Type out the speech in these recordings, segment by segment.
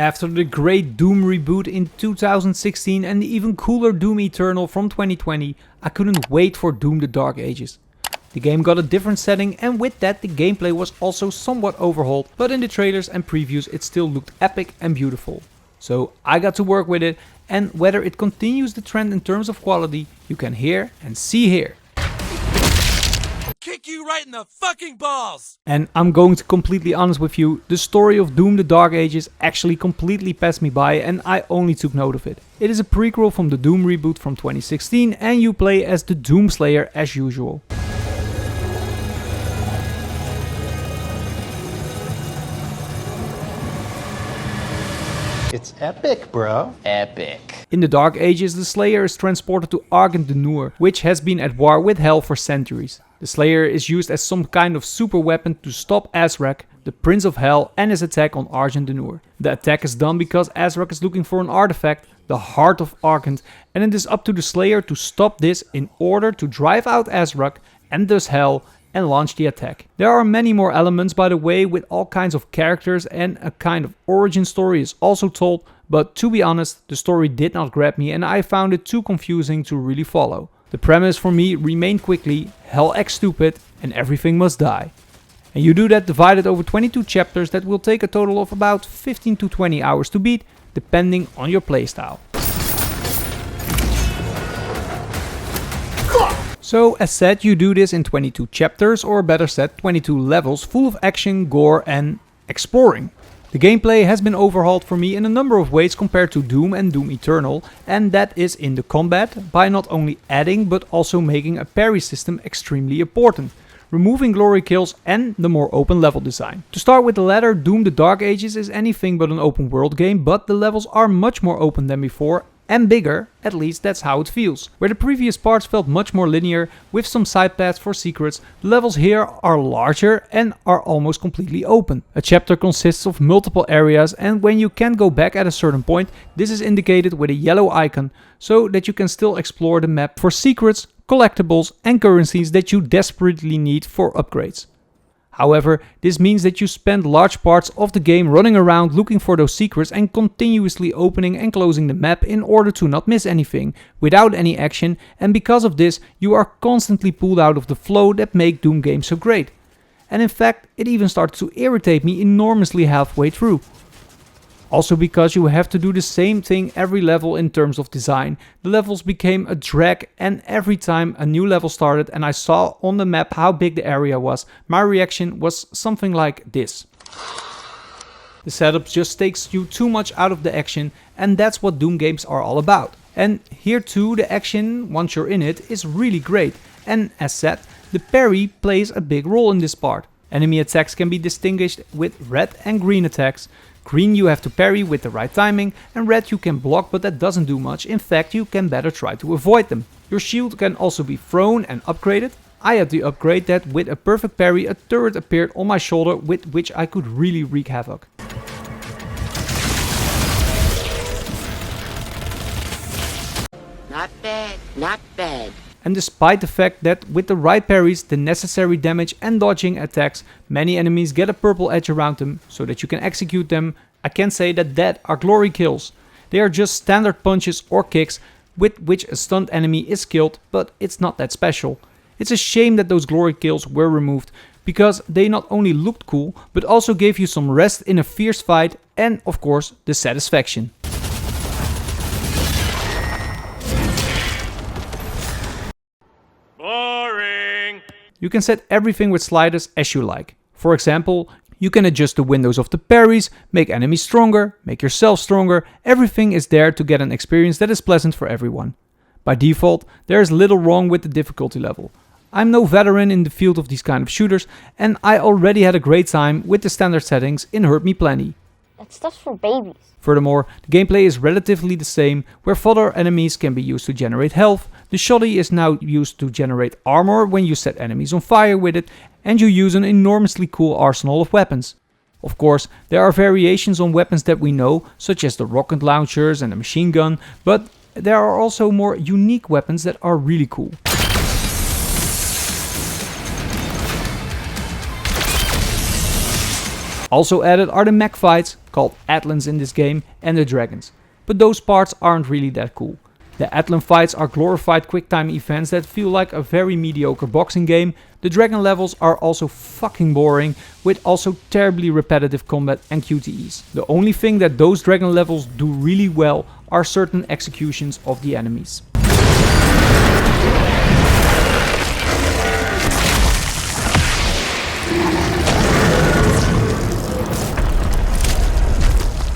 After the great Doom reboot in 2016 and the even cooler Doom Eternal from 2020, I couldn't wait for Doom the Dark Ages. The game got a different setting, and with that the gameplay was also somewhat overhauled, but in the trailers and previews it still looked epic and beautiful. So I got to work with it, and whether it continues the trend in terms of quality, you can hear and see here. Kick you right in the fucking balls! And I'm going to be completely honest with you, the story of Doom the Dark Ages actually completely passed me by and I only took note of it. It is a prequel from the Doom reboot from 2016 and you play as the Doomslayer as usual. It's epic, bro. Epic. In the Dark Ages, the Slayer is transported to Argent the Noor, which has been at war with Hell for centuries. The Slayer is used as some kind of super weapon to stop Azrak, the Prince of Hell, and his attack on Argent the Noor. The attack is done because Azrak is looking for an artifact, the Heart of Argent, and it is up to the Slayer to stop this in order to drive out Azrak and thus Hell and launch the attack. There are many more elements by the way, with all kinds of characters, and a kind of origin story is also told, but to be honest, the story did not grab me and I found it too confusing to really follow. The premise for me remained quickly, Hell acts stupid and everything must die. And you do that divided over 22 chapters that will take a total of about 15 to 20 hours to beat, depending on your playstyle. So as said, you do this in 22 chapters, or better said 22 levels full of action, gore and exploring. The gameplay has been overhauled for me in a number of ways compared to Doom and Doom Eternal, and that is in the combat, by not only adding but also making a parry system extremely important, removing glory kills and the more open level design. To start with the latter, Doom the Dark Ages is anything but an open world game, but the levels are much more open than before and bigger, at least that's how it feels. Where the previous parts felt much more linear, with some side paths for secrets, the levels here are larger and are almost completely open. A chapter consists of multiple areas, and when you can't go back at a certain point, this is indicated with a yellow icon, so that you can still explore the map for secrets, collectibles and currencies that you desperately need for upgrades. However, this means that you spend large parts of the game running around looking for those secrets and continuously opening and closing the map in order to not miss anything, without any action, and because of this you are constantly pulled out of the flow that make Doom games so great. And in fact, it even started to irritate me enormously halfway through. Also because you have to do the same thing every level in terms of design, the levels became a drag, and every time a new level started and I saw on the map how big the area was, my reaction was something like this. The setup just takes you too much out of the action, and that's what Doom games are all about. And here too, the action, once you're in it, is really great, and as said, the parry plays a big role in this part. Enemy attacks can be distinguished with red and green attacks. Green you have to parry with the right timing, and red you can block, but that doesn't do much. In fact, you can better try to avoid them. Your shield can also be thrown and upgraded. I had the upgrade that with a perfect parry a turret appeared on my shoulder with which I could really wreak havoc. Not bad, not bad. And despite the fact that with the right parries, the necessary damage and dodging attacks, many enemies get a purple edge around them so that you can execute them, I can say that are glory kills. They are just standard punches or kicks with which a stunned enemy is killed, but it's not that special. It's a shame that those glory kills were removed, because they not only looked cool, but also gave you some rest in a fierce fight and of course the satisfaction. Boring! You can set everything with sliders as you like. For example, you can adjust the windows of the parries, make enemies stronger, make yourself stronger. Everything is there to get an experience that is pleasant for everyone. By default, there is little wrong with the difficulty level. I'm no veteran in the field of these kind of shooters, and I already had a great time with the standard settings in Hurt Me Plenty. That stuff's for babies. Furthermore, the gameplay is relatively the same, where fodder enemies can be used to generate health, the shoddy is now used to generate armor when you set enemies on fire with it, and you use an enormously cool arsenal of weapons. Of course, there are variations on weapons that we know, such as the rocket launchers and the machine gun, but there are also more unique weapons that are really cool. Also added are the mech fights, called Atlan's in this game, and the dragons. But those parts aren't really that cool. The Atlan fights are glorified quick-time events that feel like a very mediocre boxing game. The dragon levels are also fucking boring, with also terribly repetitive combat and QTEs. The only thing that those dragon levels do really well are certain executions of the enemies.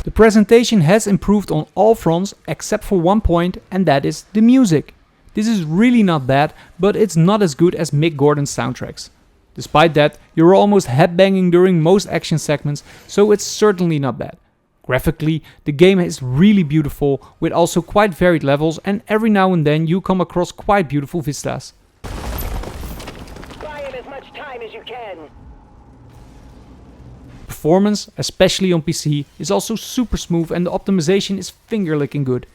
The presentation has improved on all fronts except for one point, and that is the music. This is really not bad, but it's not as good as Mick Gordon's soundtracks. Despite that, you're almost headbanging during most action segments, so it's certainly not bad. Graphically, the game is really beautiful, with also quite varied levels, and every now and then you come across quite beautiful vistas. Buy him as much time as you can. Performance, especially on PC, is also super smooth and the optimization is finger-licking good.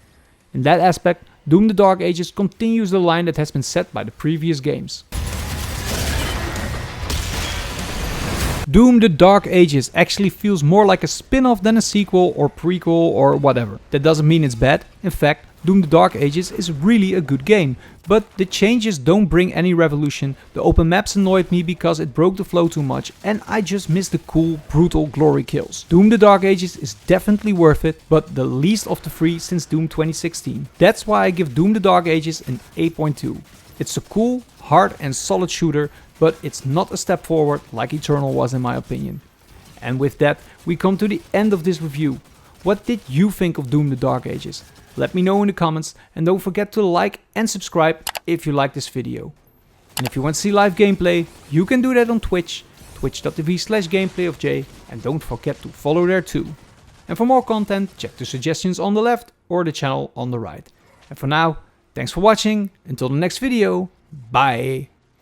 In that aspect, Doom the Dark Ages continues the line that has been set by the previous games. Doom the Dark Ages actually feels more like a spin-off than a sequel or prequel or whatever. That doesn't mean it's bad. In fact, Doom the Dark Ages is really a good game, but the changes don't bring any revolution. The open maps annoyed me because it broke the flow too much and I just missed the cool, brutal glory kills. Doom the Dark Ages is definitely worth it, but the least of the three since Doom 2016. That's why I give Doom the Dark Ages an 8.2. It's a cool, hard and solid shooter, but it's not a step forward like Eternal was in my opinion. And with that, we come to the end of this review. What did you think of Doom the Dark Ages? Let me know in the comments, and don't forget to like and subscribe if you like this video. And if you want to see live gameplay, you can do that on Twitch, twitch.tv/gameplayofjay, and don't forget to follow there too. And for more content, check the suggestions on the left or the channel on the right. And for now, thanks for watching, until the next video, bye!